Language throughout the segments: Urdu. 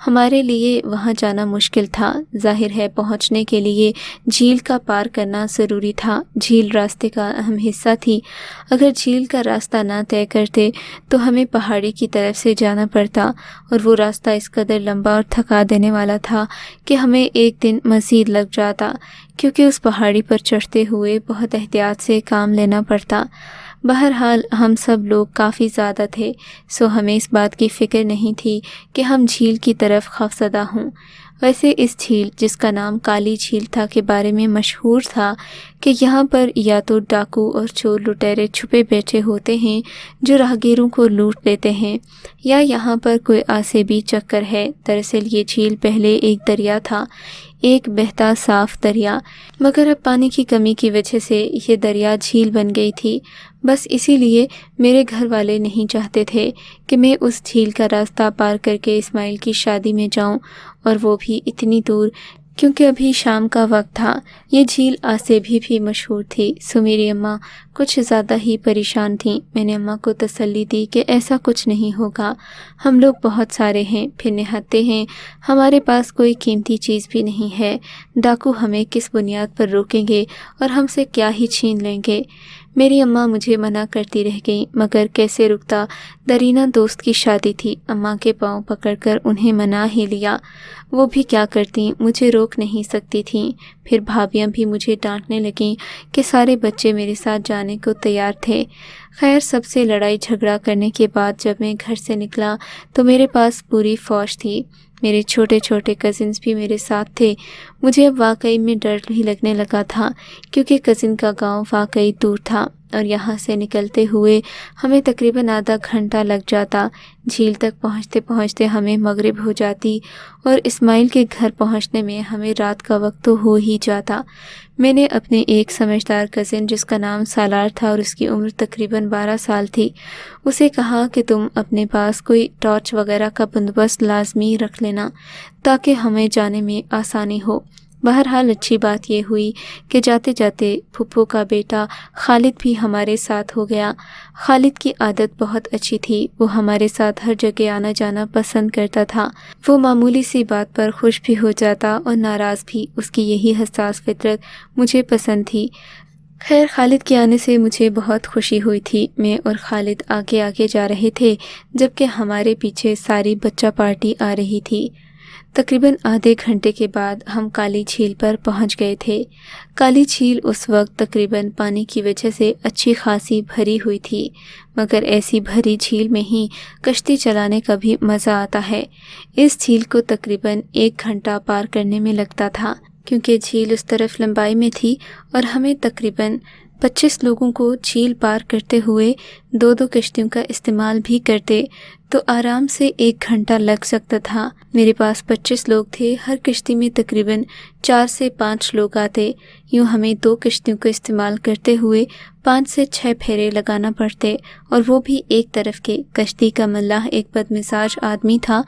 ہمارے لیے وہاں جانا مشکل تھا۔ ظاہر ہے پہنچنے کے لیے جھیل کا پار کرنا ضروری تھا۔ جھیل راستے کا اہم حصہ تھی۔ اگر جھیل کا راستہ نہ طے کرتے تو ہمیں پہاڑی کی طرف سے جانا پڑتا، اور وہ راستہ اس قدر لمبا اور تھکا دینے والا تھا کہ ہمیں ایک دن مزید لگ جاتا، کیونکہ اس پہاڑی پر چڑھتے ہوئے بہت احتیاط سے کام لینا پڑتا۔ بہرحال ہم سب لوگ کافی زیادہ تھے، سو ہمیں اس بات کی فکر نہیں تھی کہ ہم جھیل کی طرف خوفزدہ ہوں۔ ویسے اس جھیل، جس کا نام کالی جھیل تھا، کے بارے میں مشہور تھا کہ یہاں پر یا تو ڈاکو اور چور لٹیرے چھپے بیٹھے ہوتے ہیں جو راہگیروں کو لوٹ لیتے ہیں، یا یہاں پر کوئی آسیبی چکر ہے۔ دراصل یہ جھیل پہلے ایک دریا تھا، ایک بہتا صاف دریا، مگر اب پانی کی کمی کی وجہ سے یہ دریا جھیل بن گئی تھی۔ بس اسی لیے میرے گھر والے نہیں چاہتے تھے کہ میں اس جھیل کا راستہ پار کر کے اسماعیل کی شادی میں جاؤں، اور وہ بھی اتنی دور، کیونکہ ابھی شام کا وقت تھا۔ یہ جھیل آج سے بھی مشہور تھی، سو میری اماں کچھ زیادہ ہی پریشان تھیں۔ میں نے اماں کو تسلی دی کہ ایسا کچھ نہیں ہوگا، ہم لوگ بہت سارے ہیں، پھر نہتے ہیں، ہمارے پاس کوئی قیمتی چیز بھی نہیں ہے، ڈاکو ہمیں کس بنیاد پر روکیں گے اور ہم سے کیا ہی چھین لیں گے۔ میری اماں مجھے منع کرتی رہ گئیں، مگر کیسے رکتا، درینہ دوست کی شادی تھی۔ اماں کے پاؤں پکڑ کر انہیں منا ہی لیا، وہ بھی کیا کرتی، مجھے روک نہیں سکتی تھیں۔ پھر بھابیاں بھی مجھے ڈانٹنے لگیں کہ سارے بچے میرے ساتھ جانے کو تیار تھے۔ خیر، سب سے لڑائی جھگڑا کرنے کے بعد جب میں گھر سے نکلا تو میرے پاس پوری فوج تھی۔ میرے چھوٹے چھوٹے کزنز بھی میرے ساتھ تھے۔ مجھے اب واقعی میں ڈر بھی لگنے لگا تھا، کیونکہ کزن کا گاؤں واقعی دور تھا، اور یہاں سے نکلتے ہوئے ہمیں تقریباً آدھا گھنٹہ لگ جاتا۔ جھیل تک پہنچتے پہنچتے ہمیں مغرب ہو جاتی، اور اسماعیل کے گھر پہنچنے میں ہمیں رات کا وقت تو ہو ہی جاتا۔ میں نے اپنے ایک سمجھدار کزن، جس کا نام سالار تھا اور اس کی عمر تقریباً 12 سال تھی، اسے کہا کہ تم اپنے پاس کوئی ٹارچ وغیرہ کا بندوبست لازمی رکھ لینا تاکہ ہمیں جانے میں آسانی ہو۔ بہرحال اچھی بات یہ ہوئی کہ جاتے جاتے پھپھو کا بیٹا خالد بھی ہمارے ساتھ ہو گیا۔ خالد کی عادت بہت اچھی تھی، وہ ہمارے ساتھ ہر جگہ آنا جانا پسند کرتا تھا۔ وہ معمولی سی بات پر خوش بھی ہو جاتا اور ناراض بھی، اس کی یہی حساس فطرت مجھے پسند تھی۔ خیر، خالد کے آنے سے مجھے بہت خوشی ہوئی تھی۔ میں اور خالد آگے آگے جا رہے تھے، جبکہ ہمارے پیچھے ساری بچہ پارٹی آ رہی تھی۔ تقریباً آدھے گھنٹے کے بعد ہم کالی جھیل پر پہنچ گئے تھے۔ کالی جھیل اس وقت تقریباً پانی کی وجہ سے اچھی خاصی بھری ہوئی تھی، مگر ایسی بھری جھیل میں ہی کشتی چلانے کا بھی مزہ آتا ہے۔ اس جھیل کو تقریباً 1 گھنٹہ پار کرنے میں لگتا تھا، کیونکہ جھیل اس طرف لمبائی میں تھی، اور ہمیں تقریباً 25 لوگوں کو جھیل پار کرتے ہوئے 2 کشتیوں کا استعمال بھی کرتے تو آرام سے 1 گھنٹہ لگ سکتا تھا۔ میرے پاس 25 لوگ تھے، ہر کشتی میں تقریباً 4 سے 5 لوگ آتے، یوں ہمیں 2 کشتیوں کا استعمال کرتے ہوئے 5 سے 6 پھیرے لگانا پڑتے، اور وہ بھی ایک طرف کے۔ کشتی کا ملاح ایک بدمزاج آدمی تھا،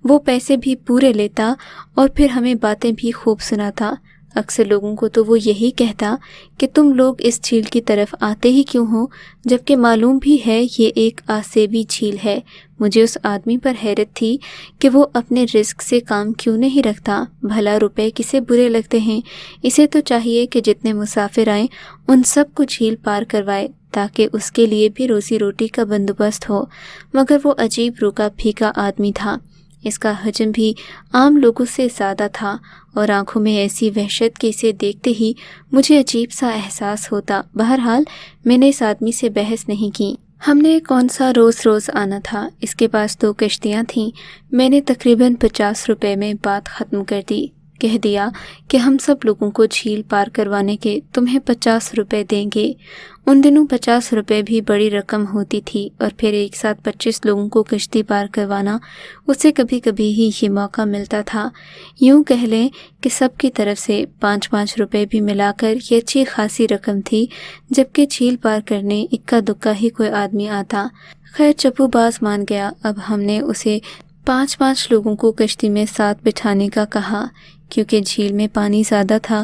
وہ پیسے بھی پورے لیتا اور پھر ہمیں باتیں بھی خوب سناتا۔ اکثر لوگوں کو تو وہ یہی کہتا کہ تم لوگ اس جھیل کی طرف آتے ہی کیوں ہو، جبکہ معلوم بھی ہے یہ ایک آسیبی جھیل ہے۔ مجھے اس آدمی پر حیرت تھی کہ وہ اپنے رزق سے کام کیوں نہیں رکھتا۔ بھلا روپے کسے برے لگتے ہیں، اسے تو چاہیے کہ جتنے مسافر آئیں ان سب کو جھیل پار کروائے تاکہ اس کے لیے بھی روزی روٹی کا بندوبست ہو، مگر وہ عجیب روکا پھیکا آدمی تھا۔ اس کا حجم بھی عام لوگوں سے زیادہ تھا، اور آنکھوں میں ایسی وحشت کہ اسے دیکھتے ہی مجھے عجیب سا احساس ہوتا۔ بہرحال میں نے اس آدمی سے بحث نہیں کی۔ ہم نے کون سا روز آنا تھا، اس کے پاس 2 کشتیاں تھیں۔ میں نے تقریباً 50 روپے میں بات ختم کر دی، کہہ دیا کہ ہم سب لوگوں کو جھیل پار کروانے کے تمہیں 50 روپے دیں گے۔ ان دنوں 50 روپے بھی بڑی رقم ہوتی تھی، اور پھر ایک ساتھ 25 لوگوں کو کشتی پار کروانا، اسے کبھی کبھی ہی یہ موقع ملتا تھا۔ یوں کہہ لیں کہ سب کی طرف سے 5-5 روپے بھی ملا کر یہ اچھی خاصی رقم تھی، جبکہ جھیل پار کرنے اکا دکا ہی کوئی آدمی آتا۔ خیر، چپو باز مان گیا۔ اب ہم نے اسے 5-5 لوگوں کو کشتی میں ساتھ بٹھانے کا کہا، کیونکہ جھیل میں پانی زیادہ تھا۔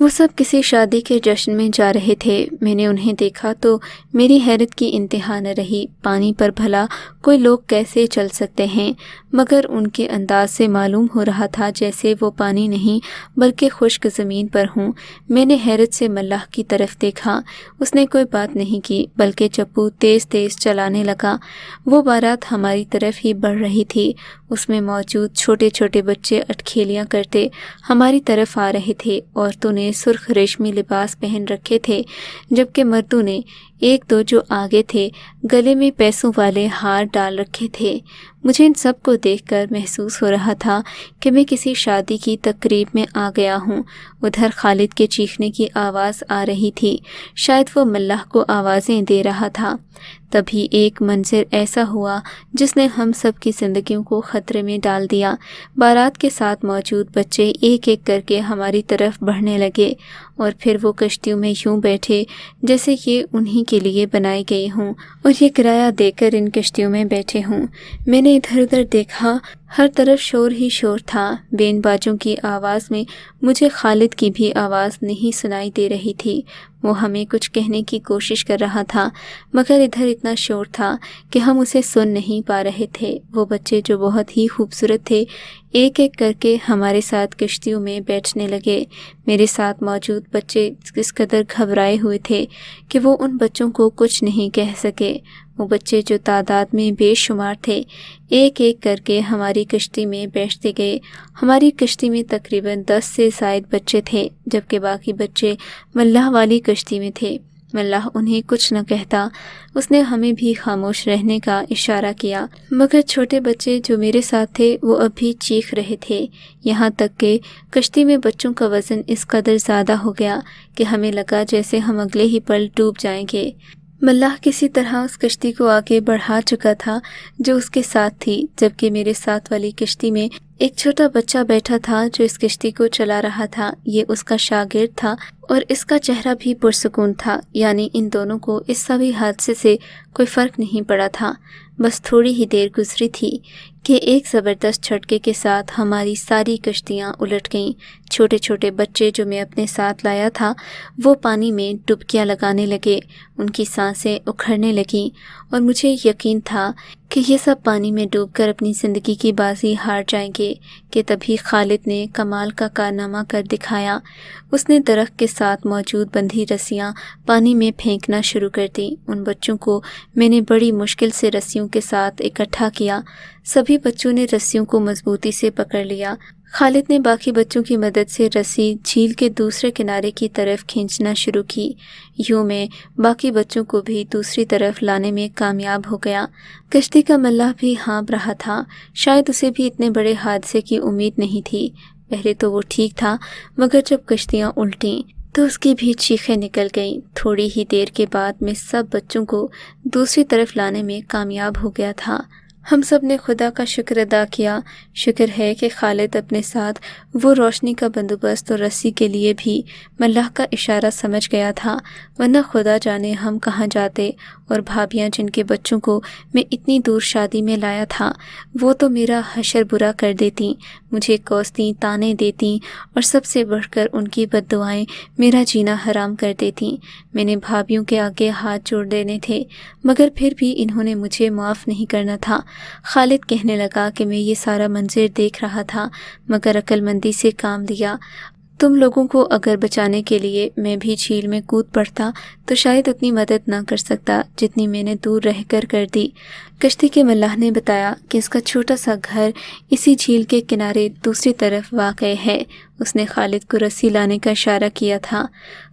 وہ سب کسی شادی کے جشن میں جا رہے تھے۔ میں نے انہیں دیکھا تو میری حیرت کی انتہا نہ رہی۔ پانی پر بھلا کوئی لوگ کیسے چل سکتے ہیں؟ مگر ان کے انداز سے معلوم ہو رہا تھا جیسے وہ پانی نہیں بلکہ خشک زمین پر ہوں۔ میں نے حیرت سے ملاح کی طرف دیکھا۔ اس نے کوئی بات نہیں کی بلکہ چپو تیز تیز چلانے لگا۔ وہ بارات ہماری طرف ہی بڑھ رہی تھی۔ اس میں موجود چھوٹے چھوٹے بچے اٹکھیلیاں کرتے ہماری طرف آ رہے تھے۔ عورتوں نے سرخ ریشمی لباس پہن رکھے تھے جبکہ مردوں نے، ایک دو جو آگے تھے، گلے میں پیسوں والے ہار ڈال رکھے تھے۔ مجھے ان سب کو دیکھ کر محسوس ہو رہا تھا کہ میں کسی شادی کی تقریب میں آ گیا ہوں۔ ادھر خالد کے چیخنے کی آواز آ رہی تھی، شاید وہ ملاح کو آوازیں دے رہا تھا۔ تبھی ایک منظر ایسا ہوا جس نے ہم سب کی زندگیوں کو خطرے میں ڈال دیا۔ بارات کے ساتھ موجود بچے ایک ایک کر کے ہماری طرف بڑھنے لگے اور پھر وہ کشتیوں میں یوں بیٹھے جیسے یہ انہی کے لیے بنائی گئی ہوں اور یہ کرایہ دے کر ان کشتیوں میں بیٹھے ہوں۔ میں نے ادھر ادھر دیکھا، ہر طرف شور ہی شور تھا۔ بین بازوں کی آواز میں مجھے خالد کی بھی آواز نہیں سنائی دے رہی تھی۔ وہ ہمیں کچھ کہنے کی کوشش کر رہا تھا مگر ادھر اتنا شور تھا کہ ہم اسے سن نہیں پا رہے تھے۔ وہ بچے جو بہت ہی خوبصورت تھے ایک ایک کر کے ہمارے ساتھ کشتیوں میں بیٹھنے لگے۔ میرے ساتھ موجود بچے اس قدر گھبرائے ہوئے تھے کہ وہ ان بچوں کو کچھ نہیں کہہ سکے۔ وہ بچے جو تعداد میں بے شمار تھے ایک ایک کر کے ہماری کشتی میں بیٹھتے گئے۔ ہماری کشتی میں تقریباً 10 سے زائد بچے تھے جبکہ باقی بچے ملاح والی کشتی میں تھے۔ ملاح انہیں کچھ نہ کہتا، اس نے ہمیں بھی خاموش رہنے کا اشارہ کیا مگر چھوٹے بچے جو میرے ساتھ تھے وہ اب بھی چیخ رہے تھے، یہاں تک کہ کشتی میں بچوں کا وزن اس قدر زیادہ ہو گیا کہ ہمیں لگا جیسے ہم اگلے ہی پل ڈوب جائیں گے۔ ملاح کسی طرح اس کشتی کو آگے بڑھا چکا تھا جو اس کے ساتھ تھی، جبکہ میرے ساتھ والی کشتی میں ایک چھوٹا بچہ بیٹھا تھا جو اس کشتی کو چلا رہا تھا۔ یہ اس کا شاگرد تھا اور اس کا چہرہ بھی پرسکون تھا، یعنی ان دونوں کو اس سبھی حادثے سے کوئی فرق نہیں پڑا تھا۔ بس تھوڑی ہی دیر گزری تھی کہ ایک زبردست جھٹکے کے ساتھ ہماری ساری کشتیاں الٹ گئیں۔ چھوٹے چھوٹے بچے جو میں اپنے ساتھ لایا تھا وہ پانی میں ڈبکیاں لگانے لگے، ان کی سانسیں اکھڑنے لگیں اور مجھے یقین تھا کہ یہ سب پانی میں ڈوب کر اپنی زندگی کی بازی ہار جائیں گے کہ تبھی خالد نے کمال کا کارنامہ کر دکھایا۔ اس نے درخت کے ساتھ موجود بندھی رسیاں پانی میں پھینکنا شروع کر دیں۔ ان بچوں کو میں نے بڑی مشکل سے رسیوں کے ساتھ اکٹھا کیا۔ سبھی بچوں نے رسیوں کو مضبوطی سے پکڑ لیا۔ خالد نے باقی بچوں کی مدد سے رسی جھیل کے دوسرے کنارے کی طرف کھینچنا شروع کی۔ یوں میں باقی بچوں کو بھی دوسری طرف لانے میں کامیاب ہو گیا۔ کشتی کا ملاح بھی ہانپ رہا تھا، شاید اسے بھی اتنے بڑے حادثے کی امید نہیں تھی۔ پہلے تو وہ ٹھیک تھا مگر جب کشتیاں الٹیں تو اس کی بھی چیخیں نکل گئیں۔ تھوڑی ہی دیر کے بعد میں سب بچوں کو دوسری طرف لانے میں کامیاب ہو گیا تھا۔ ہم سب نے خدا کا شکر ادا کیا۔ شکر ہے کہ خالد اپنے ساتھ وہ روشنی کا بندوبست اور رسی کے لیے بھی ملاح کا اشارہ سمجھ گیا تھا، ورنہ خدا جانے ہم کہاں جاتے۔ اور بھابیاں جن کے بچوں کو میں اتنی دور شادی میں لایا تھا وہ تو میرا حشر برا کر دیتیں، مجھے کوستیں، طعنے دیتیں اور سب سے بڑھ کر ان کی بد دعائیں میرا جینا حرام کر دیتیں۔ میں نے بھابیوں کے آگے ہاتھ جوڑ دینے تھے مگر پھر بھی انہوں نے مجھے معاف نہیں کرنا تھا۔ خالد کہنے لگا کہ میں یہ سارا منظر دیکھ رہا تھا مگر عقل مندی سے کام لیا۔ تم لوگوں کو اگر بچانے کے لیے میں بھی جھیل میں کود پڑتا تو شاید اتنی مدد نہ کر سکتا جتنی میں نے دور رہ کر دی۔ کشتی کے ملاح نے بتایا کہ اس کا چھوٹا سا گھر اسی جھیل کے کنارے دوسری طرف واقع ہے۔ اس نے خالد کو رسی لانے کا اشارہ کیا تھا۔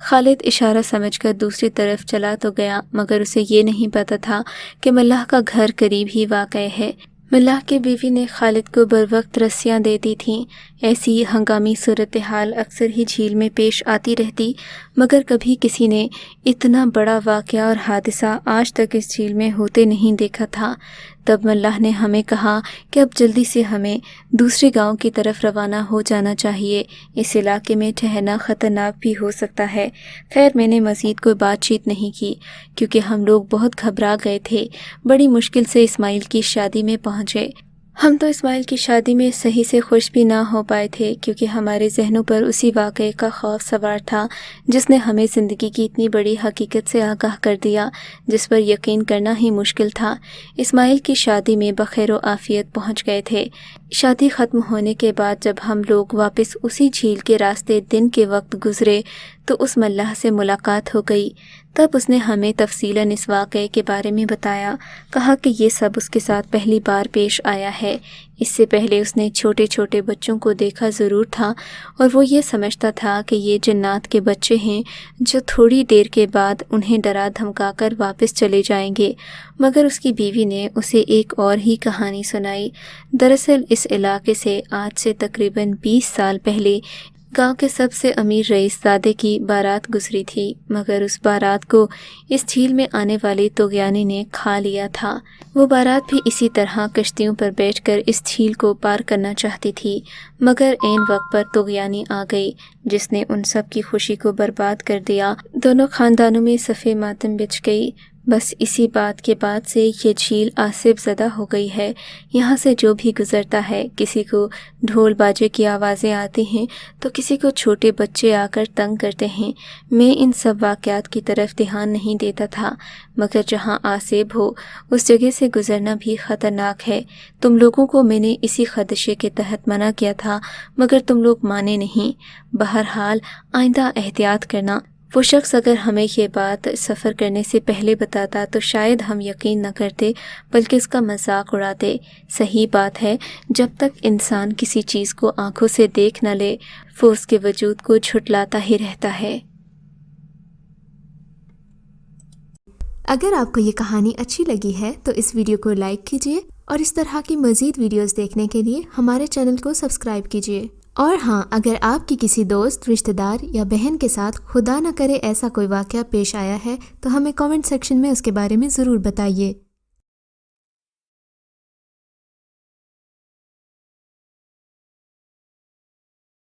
خالد اشارہ سمجھ کر دوسری طرف چلا تو گیا مگر اسے یہ نہیں پتا تھا کہ ملاح کا گھر قریب ہی واقع ہے۔ ملاح کی بیوی نے خالد کو بروقت رسیاں دے دی تھیں۔ ایسی ہنگامی صورتحال اکثر ہی جھیل میں پیش آتی رہتی مگر کبھی کسی نے اتنا بڑا واقعہ اور حادثہ آج تک اس جھیل میں ہوتے نہیں دیکھا تھا۔ تب ملاح نے ہمیں کہا کہ اب جلدی سے ہمیں دوسرے گاؤں کی طرف روانہ ہو جانا چاہیے، اس علاقے میں ٹھہرنا خطرناک بھی ہو سکتا ہے۔ خیر میں نے مزید کوئی بات چیت نہیں کی کیونکہ ہم لوگ بہت گھبرا گئے تھے۔ بڑی مشکل سے اسماعیل کی شادی میں پہنچے۔ ہم تو اسماعیل کی شادی میں صحیح سے خوش بھی نہ ہو پائے تھے، کیونکہ ہمارے ذہنوں پر اسی واقعے کا خوف سوار تھا جس نے ہمیں زندگی کی اتنی بڑی حقیقت سے آگاہ کر دیا جس پر یقین کرنا ہی مشکل تھا۔ اسماعیل کی شادی میں بخیر و عافیت پہنچ گئے تھے۔ شادی ختم ہونے کے بعد جب ہم لوگ واپس اسی جھیل کے راستے دن کے وقت گزرے تو اس ملاح سے ملاقات ہو گئی۔ تب اس نے ہمیں تفصیلاً اس واقعے کے بارے میں بتایا، کہا کہ یہ سب اس کے ساتھ پہلی بار پیش آیا ہے۔ اس سے پہلے اس نے چھوٹے چھوٹے بچوں کو دیکھا ضرور تھا اور وہ یہ سمجھتا تھا کہ یہ جنات کے بچے ہیں جو تھوڑی دیر کے بعد انہیں ڈرا دھمکا کر واپس چلے جائیں گے، مگر اس کی بیوی نے اسے ایک اور ہی کہانی سنائی۔ دراصل اس علاقے سے آج سے تقریباً 20 سال پہلے گاؤں کے سب سے امیر رئیس زادے کی بارات گزری تھی، مگر اس بارات کو اس جھیل میں آنے والے طغیانی نے کھا لیا تھا۔ وہ بارات بھی اسی طرح کشتیوں پر بیٹھ کر اس جھیل کو پار کرنا چاہتی تھی، مگر عین وقت پر طغیانی آ گئی جس نے ان سب کی خوشی کو برباد کر دیا۔ دونوں خاندانوں میں صف ماتم بچھ گئی۔ بس اسی بات کے بعد سے یہ جھیل آصف زدہ ہو گئی ہے۔ یہاں سے جو بھی گزرتا ہے، کسی کو ڈھول باجے کی آوازیں آتی ہیں تو کسی کو چھوٹے بچے آ کر تنگ کرتے ہیں۔ میں ان سب واقعات کی طرف دھیان نہیں دیتا تھا، مگر جہاں آصف ہو اس جگہ سے گزرنا بھی خطرناک ہے۔ تم لوگوں کو میں نے اسی خدشے کے تحت منع کیا تھا، مگر تم لوگ مانے نہیں۔ بہرحال آئندہ احتیاط کرنا۔ وہ شخص اگر ہمیں یہ بات سفر کرنے سے پہلے بتاتا تو شاید ہم یقین نہ کرتے بلکہ اس کا مذاق اڑاتے۔ صحیح بات ہے، جب تک انسان کسی چیز کو آنکھوں سے دیکھ نہ لے وہ اس کے وجود کو جھٹلاتا ہی رہتا ہے۔ اگر آپ کو یہ کہانی اچھی لگی ہے تو اس ویڈیو کو لائک کیجیے اور اس طرح کی مزید ویڈیوز دیکھنے کے لیے ہمارے چینل کو سبسکرائب کیجیے۔ اور ہاں، اگر آپ کی کسی دوست، رشتہ دار یا بہن کے ساتھ خدا نہ کرے ایسا کوئی واقعہ پیش آیا ہے تو ہمیں کامنٹ سیکشن میں اس کے بارے میں ضرور بتائیے۔